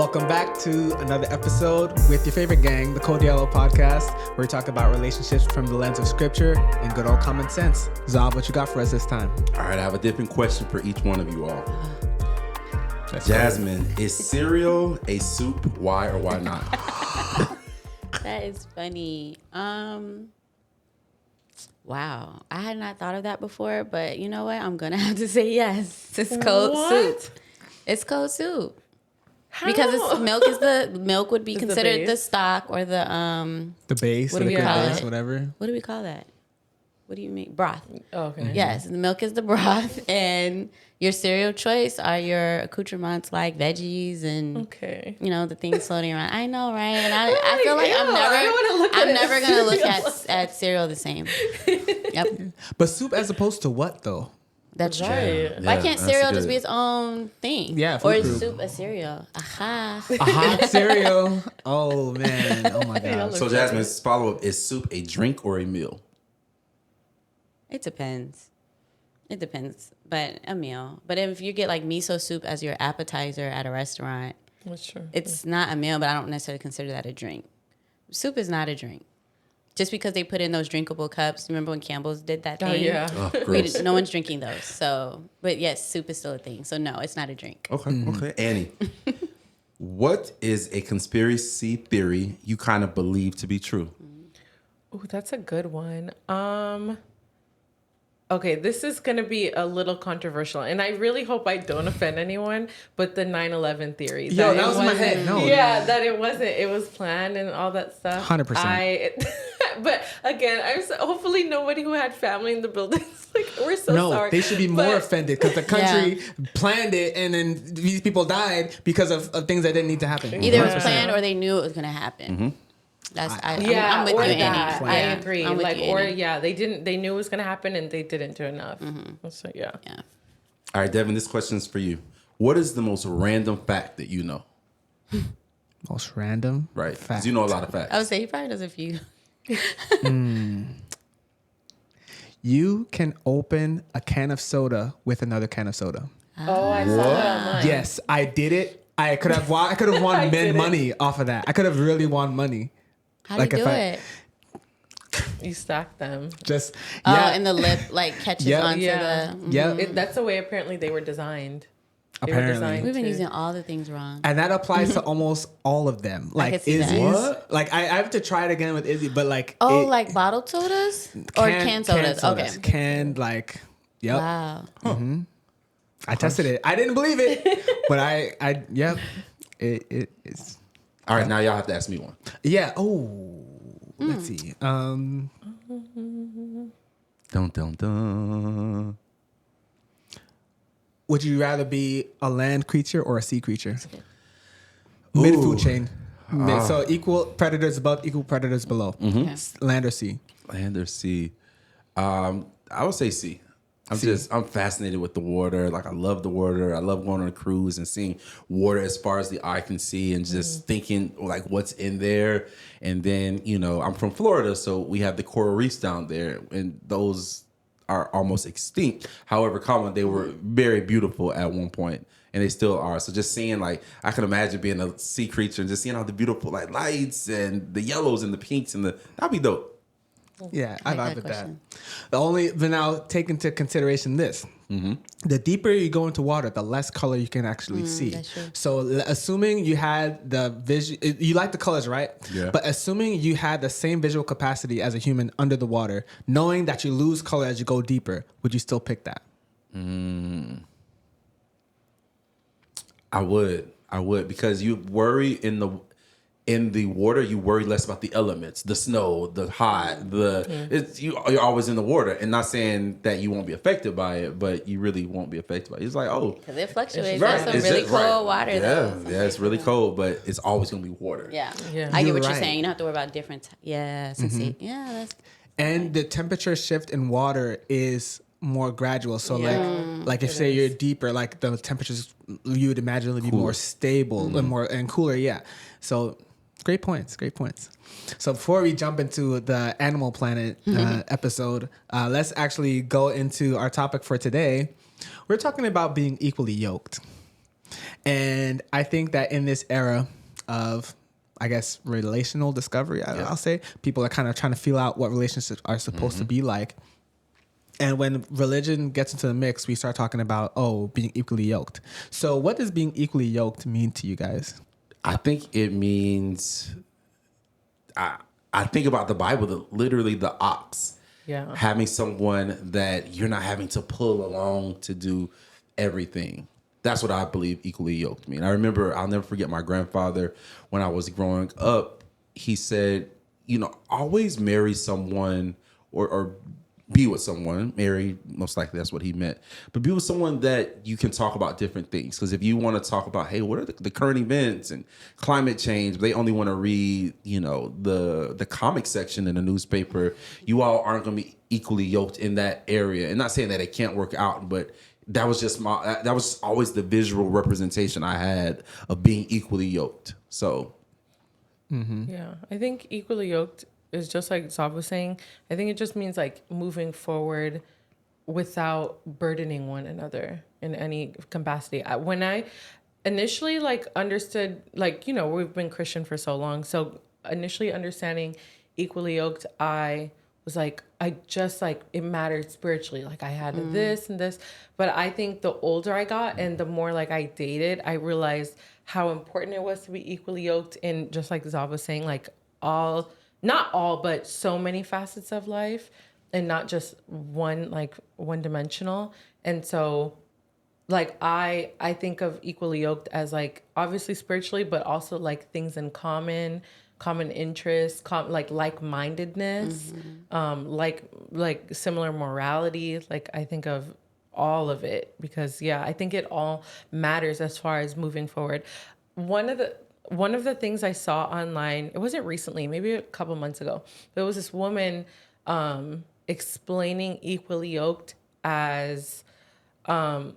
Welcome back to another episode with your favorite gang, the Code Yellow Podcast, where we talk about relationships from the lens of scripture and good old common sense. Zob, what you got for us this time? All right, I have a different question for each one of you all. Jasmine, is cereal a soup? Why or why not? That is funny. Wow. I had not thought of that before, but you know what? I'm going to have to say yes. It's cold soup. It's cold soup. How? Because it's milk would be considered the stock or the base, what do we call it? Whatever. What do we call that? What do you mean? Broth. Oh, okay. Yes, the milk is the broth, and your cereal choice are your accoutrements like veggies and the things floating around. I know, right? And I feel like I'm never gonna look at cereal the same. Yep. But soup as opposed to what though? That's right. true. Why can't cereal just be its own thing? Yeah. Or is soup a cereal? Aha. A hot cereal. Oh man. Oh my god. So Jasmine's follow-up, is soup a drink or a meal? It depends. But a meal. But if you get like miso soup as your appetizer at a restaurant, that's true. It's not a meal, but I don't necessarily consider that a drink. Soup is not a drink. Just because they put in those drinkable cups. Remember when Campbell's did that thing? Oh, yeah. Gross. No one's drinking those. So, but yes, soup is still a thing. So no, it's not a drink. Okay. Annie, what is a conspiracy theory you kind of believe to be true? Oh, that's a good one. Okay, this is going to be a little controversial, and I really hope I don't offend anyone, but the 9/11 theory. Yo, that was in my head. No. Yeah, that it was planned and all that stuff. 100%. But again, hopefully nobody who had family in the buildings, like, we're so sorry. No, they should be more offended because the country planned it and then these people died because of things that didn't need to happen. Either it was planned or they knew it was going to happen. Mm-hmm. I'm with you, Annie. I agree. You, they knew it was going to happen and they didn't do enough. Mm-hmm. So, yeah. All right, Devin, this question is for you. What is the most random fact that you know? Most random? Right. Fact. Because you know a lot of facts. I would say he probably does a few. You can open a can of soda with another can of soda. Oh, I saw that online. Yes, I did it. I could have won money off of that. I could have really won money. How do you do it? You stack them. Just and the lip like catches onto the. Yeah, that's the way apparently they were designed. Apparently, we've been using all the things wrong, and that applies to almost all of them. Like Izzy's, like I have to try it again with Izzy, but like like bottled sodas or canned sodas. Okay, canned like yep. Wow. Mm-hmm. I tested it. I didn't believe it, but I yep. It's all right. Now y'all have to ask me one. Yeah. Oh, let's see. Dun dun dun. Would you rather be a land creature or a sea creature? Mid food chain. So equal predators above, equal predators below. Mm-hmm. Land or sea? Land or sea? I would say sea. I'm fascinated with the water. Like I love the water. I love going on a cruise and seeing water as far as the eye can see and just thinking like what's in there. And then, I'm from Florida, so we have the coral reefs down there and those are almost extinct. However, Colin, they were very beautiful at one point, and they still are. So just seeing, like, I can imagine being a sea creature and just seeing all the beautiful like lights and the yellows and the pinks that'd be dope. Yeah, I vibe with that. But now take into consideration this. Mm-hmm. The deeper you go into water, the less color you can actually see. That's true. So assuming you had the vision, you like the colors, right? Yeah. But assuming you had the same visual capacity as a human under the water, knowing that you lose color as you go deeper, would you still pick that? I would because you worry in the water, you worry less about the elements, the snow, the hot, you're always in the water. And not saying that you won't be affected by it, but you really won't be affected by it. It's like, because it fluctuates. Right. There's some really cold water, though. Yeah, it's really cold, but it's always going to be water. Yeah. I get what you're saying. You don't have to worry about different. And the temperature shift in water is more gradual. So like if say you're deeper, like the temperatures you would imagine would be more stable and cooler. Yeah. So great points. So before we jump into the Animal Planet episode, let's actually go into our topic for today. We're talking about being equally yoked. And I think that in this era of, I guess, relational discovery, I'll say, people are kind of trying to feel out what relationships are supposed to be like. And when religion gets into the mix, we start talking about, being equally yoked. So what does being equally yoked mean to you guys? I think it means, I think about the Bible, literally the ox. Yeah. Having someone that you're not having to pull along to do everything. That's what I believe equally yoked mean. I remember, I'll never forget my grandfather when I was growing up. He said, always marry someone or be with someone. Marry, most likely that's what he meant. But be with someone that you can talk about different things. Because if you want to talk about, hey, what are the current events and climate change, they only want to read, the comic section in the newspaper, you all aren't going to be equally yoked in that area. And not saying that it can't work out, but that was just that was always the visual representation I had of being equally yoked. So, yeah, I think equally yoked is just like Sav was saying. I think it just means like moving forward without burdening one another in any capacity. When I initially understood, we've been Christian for so long. So initially understanding equally yoked, I was like, it mattered spiritually. Like I had this and this, but I think the older I got and the more I dated, I realized how important it was to be equally yoked in, just like Zav was saying, not all, but so many facets of life and not just one dimensional. And so I think of equally yoked as obviously spiritually, but also things in common interests, like-mindedness, similar morality. I think of all of it because I think it all matters as far as moving forward. One of the things I saw online, it wasn't recently, maybe a couple months ago, there was this woman explaining equally yoked as the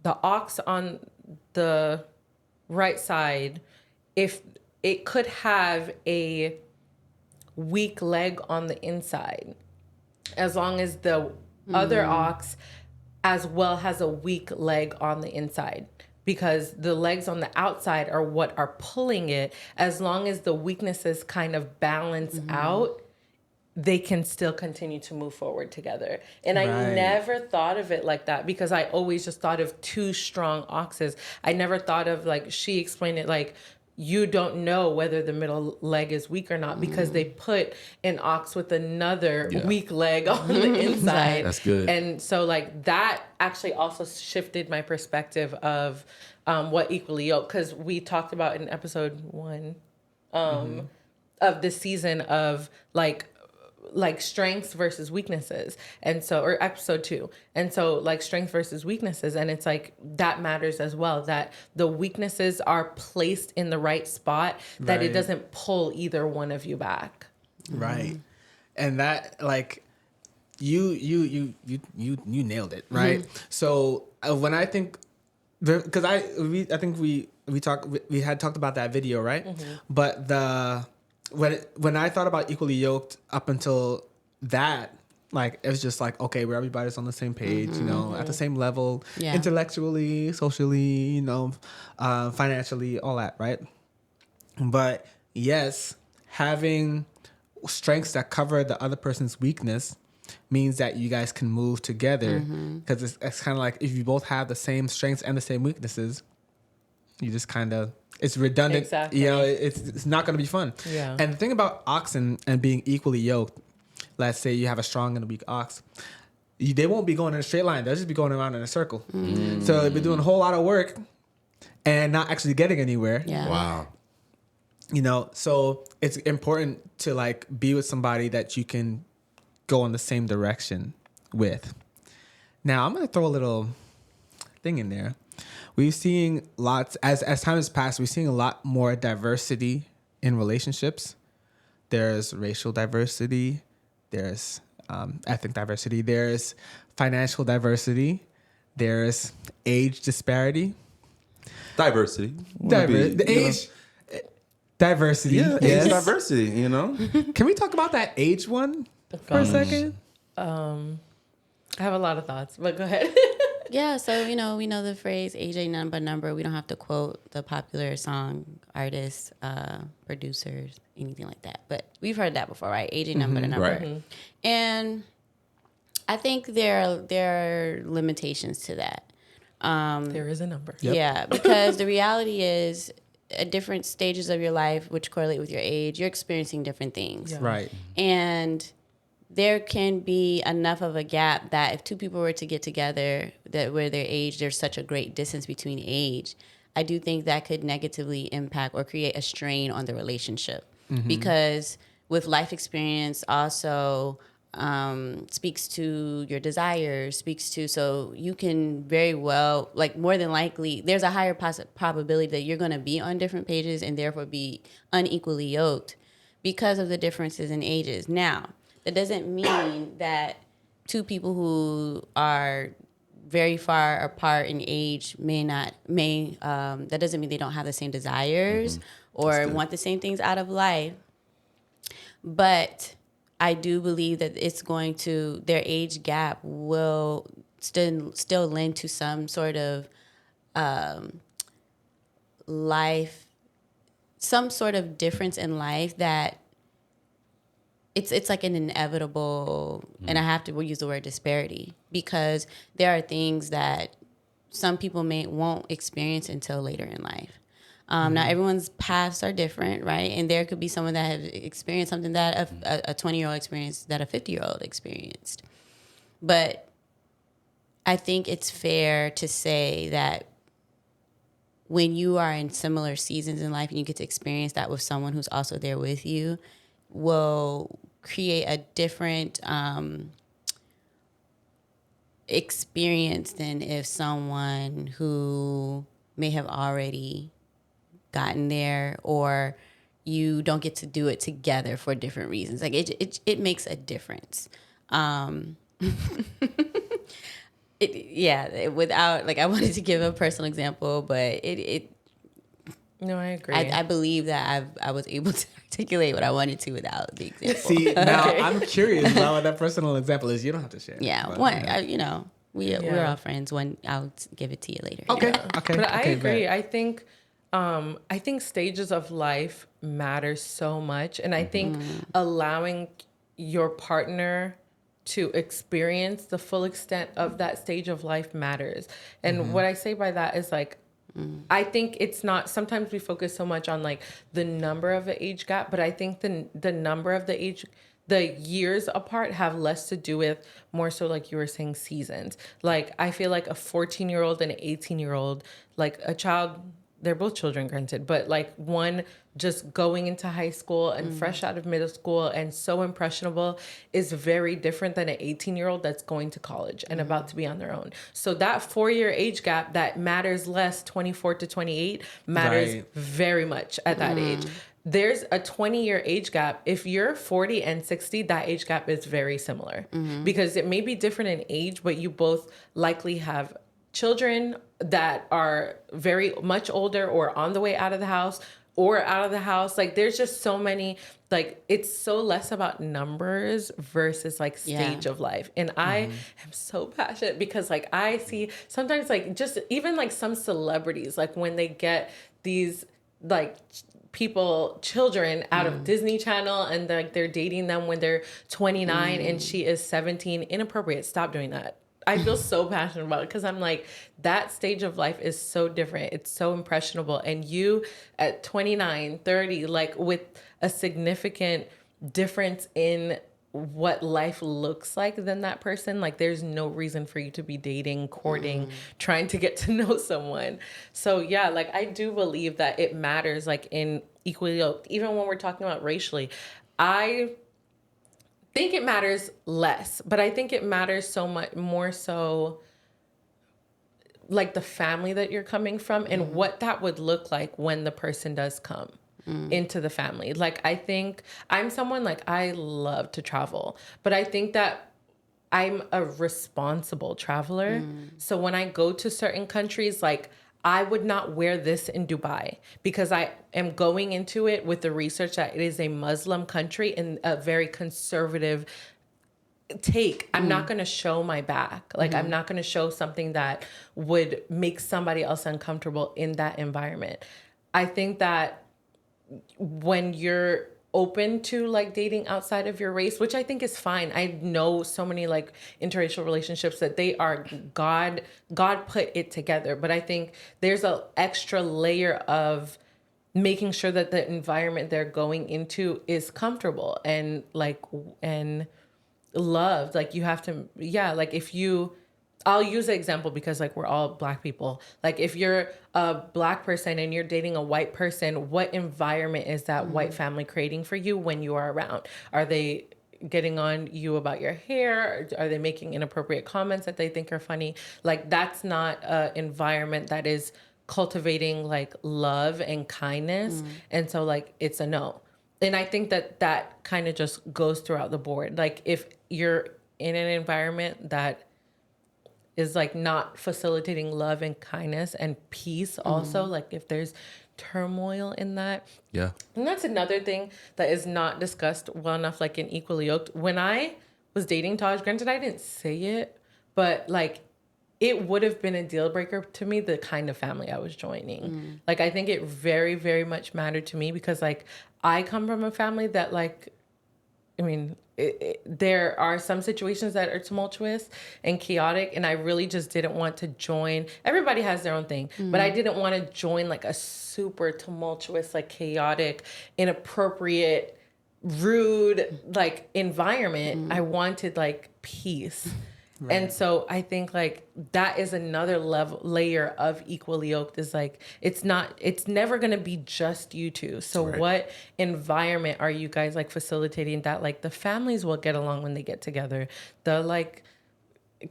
ox on the right side, if it could have a weak leg on the inside, as long as the other ox as well has a weak leg on the inside. Because the legs on the outside are what are pulling it. As long as the weaknesses kind of balance out, they can still continue to move forward together. And I never thought of it like that because I always just thought of two strong oxes. I never thought of she explained it you don't know whether the middle leg is weak or not because they put an ox with another weak leg on the inside. That's good. And so that actually also shifted my perspective of what equally yoked, because we talked about in episode 1 of this season of strengths versus weaknesses, and so, or episode 2, and so strength versus weaknesses, and it's that matters as well, that the weaknesses are placed in the right spot, that it doesn't pull either one of you back. Right. And that you nailed it, right? So when I think, because I think we had talked about that video, right? But when I thought about equally yoked up until that, it was just okay, where everybody's on the same page, at the same level, intellectually, socially, financially, all that, right? But yes, having strengths that cover the other person's weakness means that you guys can move together, because it's kind of if you both have the same strengths and the same weaknesses, you just kind of, it's redundant. Exactly. It's not going to be fun. Yeah. And the thing about oxen and being equally yoked, let's say you have a strong and a weak ox, they won't be going in a straight line. They'll just be going around in a circle. So they'll be doing a whole lot of work and not actually getting anywhere. Yeah. Wow. So it's important to be with somebody that you can go in the same direction with. Now I'm going to throw a little thing in there. We're seeing lots, as time has passed, we're seeing a lot more diversity in relationships. There's racial diversity, there's ethnic diversity, there's financial diversity, there's age disparity. Diversity. Diversity. Yeah, yes. age diversity, Can we talk about that age one for a second? I have a lot of thoughts, but go ahead. Yeah, so we know the phrase age ain't nothing but number. We don't have to quote the popular song artists, producers, anything like that. But we've heard that before, right? Age ain't nothing but a number. Right. And I think there are limitations to that. There is a number. Yep. Yeah, because the reality is at different stages of your life, which correlate with your age, you're experiencing different things. Yeah. Right. And there can be enough of a gap that if two people were to get together that where their age, there's such a great distance between age, I do think that could negatively impact or create a strain on the relationship. Because with life experience also speaks to your desires, so you can very well, like more than likely, there's a higher probability that you're going to be on different pages and therefore be unequally yoked because of the differences in ages. Now, that doesn't mean that two people who are very far apart in age that doesn't mean they don't have the same desires or want the same things out of life. But I do believe that their age gap will still lend to some sort of some sort of difference in life that it's like an inevitable, and I have to use the word disparity, because there are things that some people won't experience until later in life. Now, everyone's paths are different, right? And there could be someone that have experienced something that a 20-year-old experienced that a 50-year-old experienced. But I think it's fair to say that when you are in similar seasons in life and you get to experience that with someone who's also there with you, will create a different experience than if someone who may have already gotten there, or you don't get to do it together for different reasons. Like it makes a difference. Without, like, I wanted to give a personal example, but No, I agree. I believe that I was able to articulate what I wanted to without the example. See, now I'm curious about what that personal example is. You don't have to share. Yeah, But, we're all friends. I'll give it to you later. Okay. Okay. But I okay, agree. bet. I think stages of life matter so much, and I think allowing your partner to experience the full extent of that stage of life matters. And what I say by that is, like, I think it's not, sometimes we focus so much on like the number of the age gap, but I think the number of the years apart have less to do with, more so like you were saying, seasons. Like, I feel like a 14-year-old and an 18-year-old, like a child, they're both children, granted, but like one just going into high school and fresh out of middle school and so impressionable is very different than an 18-year-old that's going to college and about to be on their own. So that 4-year age gap that matters less, 24 to 28, matters very much at that age. There's a 20-year age gap. If you're 40 and 60, that age gap is very similar because it may be different in age, but you both likely have children that are very much older or on the way out of the house or out of the house. Like, there's just so many, like, it's so less about numbers versus like stage of life. And I am so passionate because, like, I see sometimes, like, just even like some celebrities, like when they get these like children out of Disney Channel and like they're dating them when they're 29 and she is 17. Inappropriate. Stop doing that. I feel so passionate about it because I'm like, that stage of life is so different. It's so impressionable. And you at 29, 30, like with a significant difference in what life looks like than that person, like there's no reason for you to be dating, courting, trying to get to know someone. So yeah, like I do believe that it matters, like in equally, even when we're talking about racially, I think it matters less, but I think it matters so much more so like the family that you're coming from and what that would look like when the person does come into the family. Like, I think I'm someone, like, I love to travel, but I think that I'm a responsible traveler. So when I go to certain countries, like, I would not wear this in Dubai because I am going into it with the research that it is a Muslim country and a very conservative I'm not going to show my back. Like, I'm not going to show something that would make somebody else uncomfortable in that environment. I think that when you're open to like dating outside of your race, which I think is fine. I know so many like interracial relationships that they are God put it together. But I think there's an extra layer of making sure that the environment they're going into is comfortable and loved. Like, you have to, like, if you, I'll use an example because like we're all Black people. Like, if you're a Black person and you're dating a white person, what environment is that white family creating for you when you are around? Are they getting on you about your hair? Are they making inappropriate comments that they think are funny? Like, that's not an environment that is cultivating like love and kindness. And so like, it's a no. And I think that kind of just goes throughout the board. Like, if you're in an environment that is like not facilitating love and kindness and peace also, like if there's turmoil in that. Yeah. And that's another thing that is not discussed well enough, like in Equally Yoked. When I was dating Taj, granted I didn't say it, but like it would have been a deal breaker to me, the kind of family I was joining. Like, I think it very, very much mattered to me because like I come from a family that like, I mean, there are some situations that are tumultuous and chaotic, and I really just didn't want to join. Everybody has their own thing, but I didn't want to join like a super tumultuous, like chaotic, inappropriate, rude, like environment. I wanted like peace. Right. And so I think like that is another layer of Equally Yoked, is like, it's never going to be just you two. So what environment are you guys like facilitating that like the families will get along when they get together? The like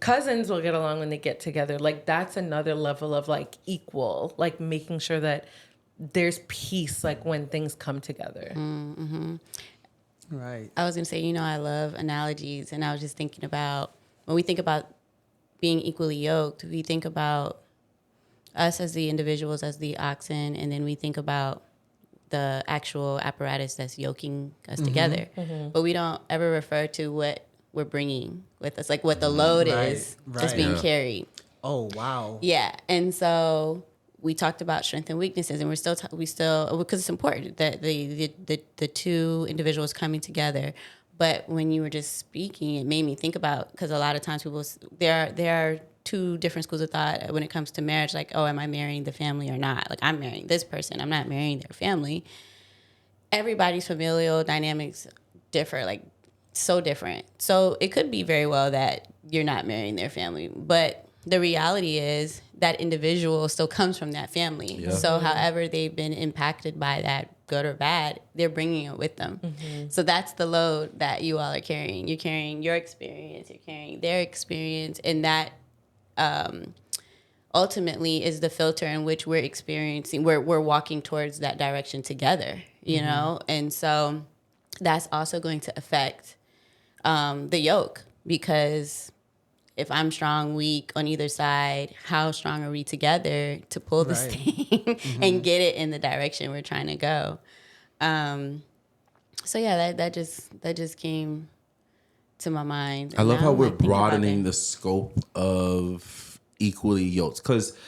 cousins will get along when they get together. Like, that's another level of like equal, like making sure that there's peace like when things come together. Right. I was going to say, I love analogies, and I was just thinking about, when we think about being equally yoked, we think about us as the individuals, as the oxen, and then we think about the actual apparatus that's yoking us together. But we don't ever refer to what we're bringing with us, like what the load is that's being carried. Oh, wow. Yeah. And so we talked about strengths and weaknesses, and we still because it's important that the two individuals coming together. But when you were just speaking, it made me think about, because a lot of times there are two different schools of thought when it comes to marriage. Like, oh, am I marrying the family or not? Like, I'm marrying this person, I'm not marrying their family. Everybody's familial dynamics differ, like so different. So it could be very well that you're not marrying their family, but the reality is that individual still comes from that family. Yeah. So however they've been impacted by that, good or bad, they're bringing it with them. So that's the load that you all are carrying. You're carrying your experience, you're carrying their experience, and that ultimately is the filter in which we're experiencing, we're walking towards that direction together, you know? And so that's also going to affect the yoke, because if I'm strong, weak on either side, how strong are we together to pull this thing and get it in the direction we're trying to go? So yeah, that just came to my mind. I love how we're broadening the scope of Equally Yoked, because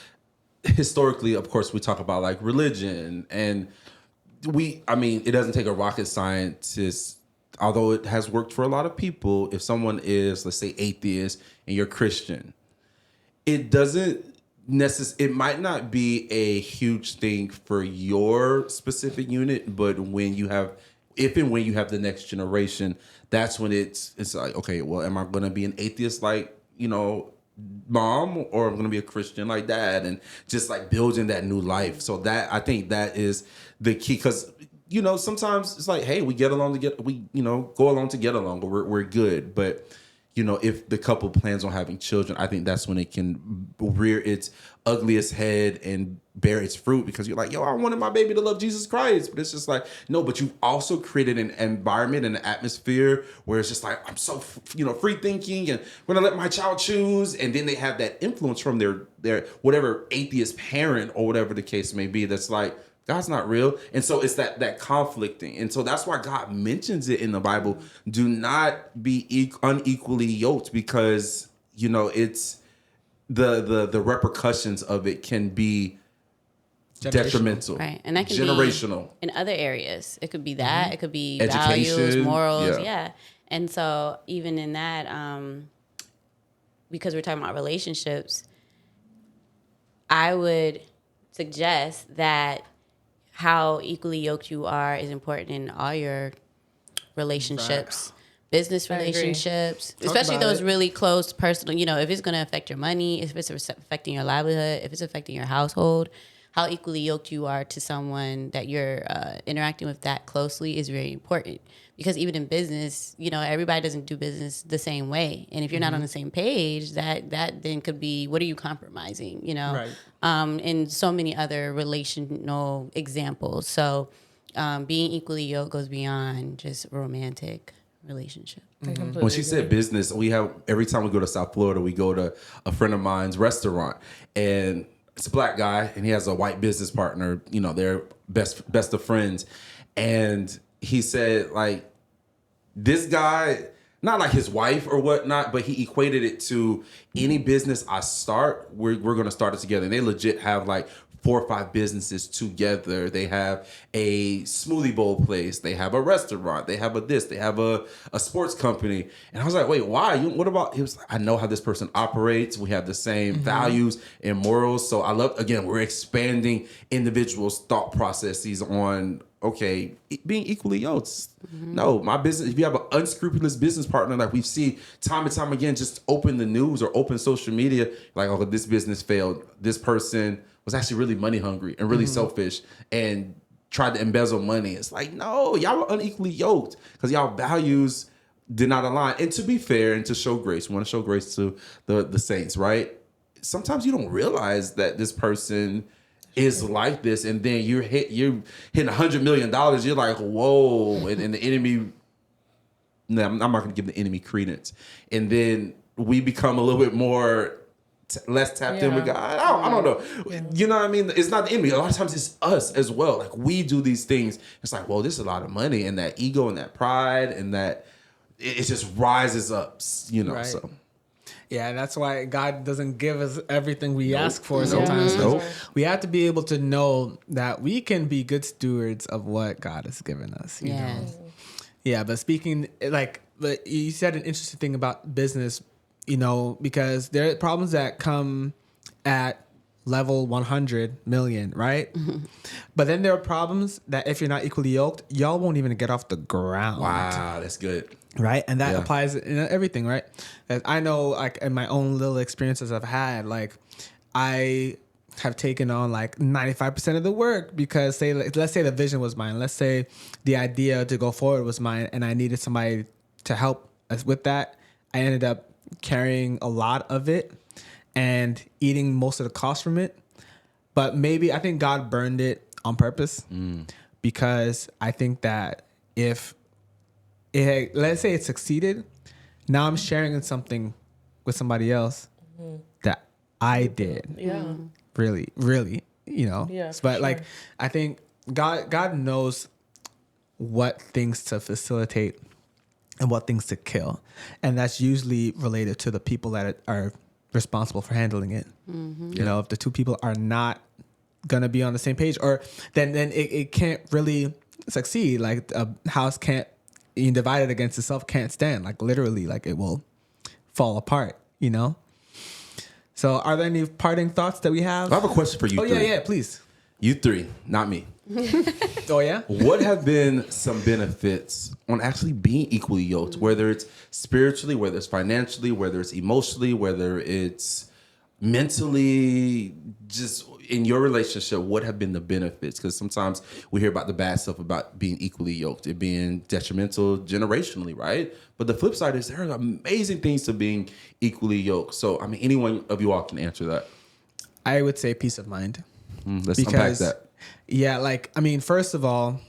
historically, of course, we talk about like religion, and it doesn't take a rocket scientist. Although it has worked for a lot of people, if someone is, let's say, atheist and you're Christian, it might not be a huge thing for your specific unit, but when you have the next generation, that's when it's like, okay, well, am I going to be an atheist like, mom, or I'm going to be a Christian like dad, and just like building that new life. So that, I think that is the key, because sometimes it's like, hey, we go along to get along, or we're good. But, if the couple plans on having children, I think that's when it can rear its ugliest head and bear its fruit, because you're like, yo, I wanted my baby to love Jesus Christ. But it's just like, no, but you've also created an environment and an atmosphere where it's just like, I'm so, free thinking, and we're going to let my child choose. And then they have that influence from their whatever atheist parent or whatever the case may be. That's like, God's not real. And so it's that conflicting. And so that's why God mentions it in the Bible. Do not be unequally yoked, because, it's the repercussions of it can be detrimental. Right. And that can generational. be in other areas. It could be that. It could be Education, values, morals. Yeah. And so even in that, because we're talking about relationships, I would suggest that how equally yoked you are is important in all your relationships, business relationships, especially those really close personal, if it's going to affect your money, if it's affecting your livelihood, if it's affecting your household, how equally yoked you are to someone that you're interacting with that closely is very important. Because even in business, everybody doesn't do business the same way. And if you're not on the same page, that then could be, what are you compromising, Right. And so many other relational examples. So being equally yoked goes beyond just romantic relationship. When she said business, every time we go to South Florida, we go to a friend of mine's restaurant, and it's a black guy, and he has a white business partner. They're best of friends, and he said, like, this guy, not like his wife or whatnot, but he equated it to any business I start, we're going to start it together. And they legit have like 4 or 5 businesses together. They have a smoothie bowl place. They have a restaurant. They have they have a sports company. And I was like, wait, why? What about, he was like, I know how this person operates. We have the same values and morals. So I love, again, we're expanding individuals' thought processes on, okay, being equally yoked. No, my business, if you have an unscrupulous business partner, like we see time and time again, just open the news or open social media, like, oh, this business failed. This person was actually really money hungry and really selfish and tried to embezzle money. It's like, no, y'all are unequally yoked because y'all values did not align. And to be fair and to show grace, we want to show grace to the saints, right? Sometimes you don't realize that this person is like this, and then you're hitting $100 million. You're like, whoa, and the enemy. No, I'm not going to give the enemy credence, and then we become a little bit more less tapped in with God. I don't know. Yeah. You know what I mean? It's not the enemy. A lot of times it's us as well. Like, we do these things. It's like, well, this is a lot of money, and that ego and that pride and that it just rises up. Right. So. Yeah, that's why God doesn't give us everything we ask for sometimes. We have to be able to know that we can be good stewards of what God has given us. You know? Yeah, but speaking, but you said an interesting thing about business, because there are problems that come at level 100 million, right? But then there are problems that if you're not equally yoked, y'all won't even get off the ground. Wow, that's good. Right. And that applies in everything, right? As I know, like, in my own little experiences I've had, like, I have taken on like 95% of the work because let's say the vision was mine. Let's say the idea to go forward was mine and I needed somebody to help us with that. I ended up carrying a lot of it and eating most of the cost from it. But maybe I think God burned it on purpose because I think that if let's say it succeeded, now I'm sharing something with somebody else that I did. Yeah. Really, really, Yeah, but like, I think God knows what things to facilitate and what things to kill. And that's usually related to the people that are responsible for handling it. If the two people are not going to be on the same page, or then it can't really succeed. Like, a house can't, divided against itself can't stand. Like, literally, like, it will fall apart, So are there any parting thoughts that we have? I have a question for you. Yeah, please. You three, not me. Oh, yeah? What have been some benefits on actually being equally yoked, whether it's spiritually, whether it's financially, whether it's emotionally, whether it's mentally, just in your relationship, what have been the benefits? Because sometimes we hear about the bad stuff about being equally yoked, it being detrimental generationally, right? But the flip side is there are amazing things to being equally yoked. So, I mean, any one of you all can answer that. I would say peace of mind. Let's unpack that. Yeah, like, I mean, first of all,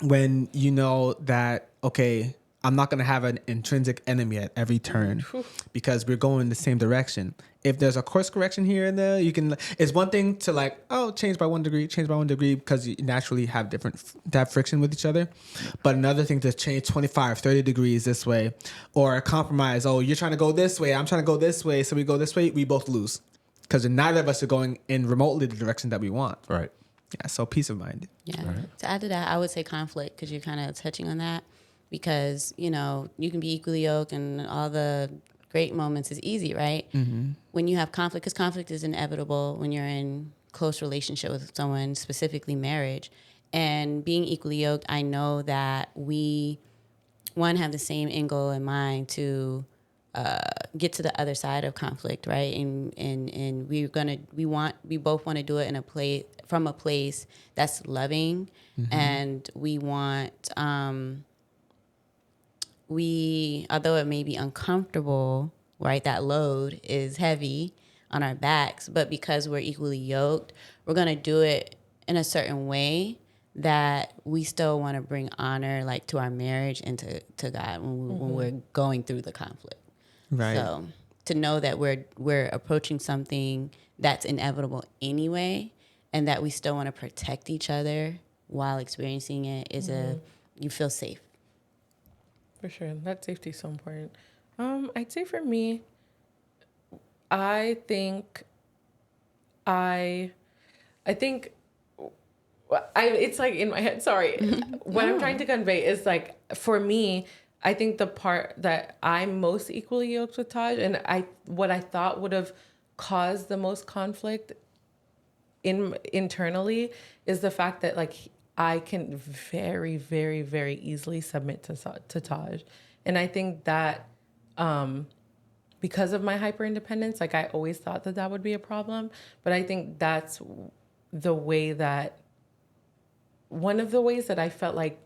when you know that, okay, I'm not going to have an intrinsic enemy at every turn because we're going in the same direction. If there's a course correction here and there, it's one thing to like, oh, change by 1 degree because you naturally have have friction with each other. But another thing to change 25, 30 degrees this way, or a compromise. Oh, you're trying to go this way. I'm trying to go this way. So we go this way. We both lose because neither of us are going in remotely the direction that we want. Right. Yeah. So peace of mind. Yeah. Right. To add to that, I would say conflict because you're kind of touching on that. Because, you know, you can be equally yoked and all the great moments is easy, right? Mm-hmm. When you have conflict, because conflict is inevitable when you're in close relationship with someone, specifically marriage. And being equally yoked, I know that we, have the same end goal in mind to get to the other side of conflict, right? And we both want to do it from a place that's loving, mm-hmm. and we want... although it may be uncomfortable, right, that load is heavy on our backs, but because we're equally yoked, we're going to do it in a certain way that we still want to bring honor, like, to our marriage and to God when we're going through the conflict. Right. So to know that we're approaching something that's inevitable anyway, and that we still want to protect each other while experiencing it is you feel safe. For sure. That safety is so important. I'd say for me, I think it's like in my head, sorry. What I'm trying to convey is like, for me, I think the part that I'm most equally yoked with Taj, and what I thought would have caused the most conflict internally is the fact that like I can very, very, very easily submit to Taj. And I think that because of my hyper independence, like I always thought that would be a problem. But I think that's one of the ways that I felt like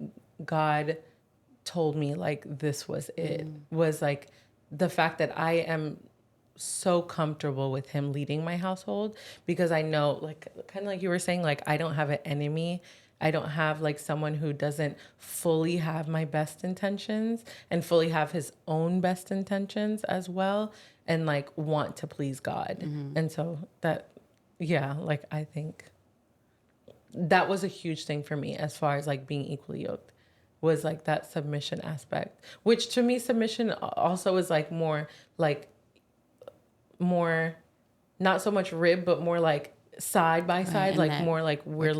God told me like this was it, was like the fact that I am so comfortable with him leading my household, because I know, like, kind of like you were saying, like I don't have an enemy. I don't have like someone who doesn't fully have my best intentions and fully have his own best intentions as well, and like want to please God. Mm-hmm. And so that, yeah, like I think that was a huge thing for me as far as like being equally yoked, was like that submission aspect, which to me submission also is like more not so much rib, but more like side by side, like more like we're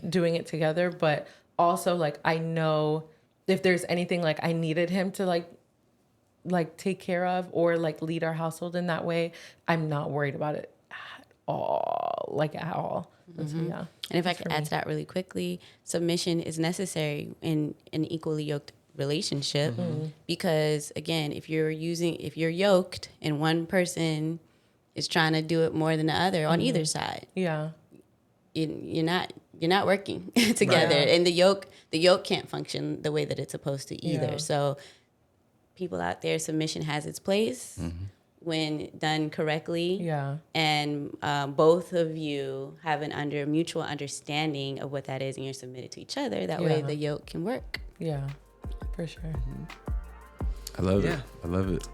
doing it together. But also like I know if there's anything like I needed him to like take care of or like lead our household in that way, I'm not worried about it at all. Mm-hmm. So, yeah. And if I could add to that really quickly, submission is necessary in an equally yoked relationship, because again, if you're yoked and one person is trying to do it more than the other on either side, you're not working together, and the yoke can't function the way that it's supposed to either. Yeah. So people out there, submission has its place when done correctly. Yeah. And both of you have an mutual understanding of what that is, and you're submitted to each other. That way the yoke can work. Yeah, for sure. I love it. I love it.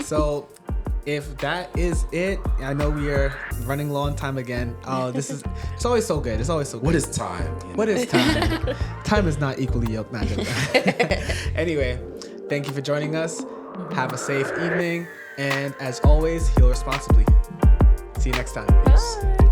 So if that is it, I know we are running low on time again. It's always so good. It's always so good. What is time? What is time? Time is not equally yoked. Not Anyway, thank you for joining us. Have a safe evening. And as always, heal responsibly. See you next time. Peace. Bye.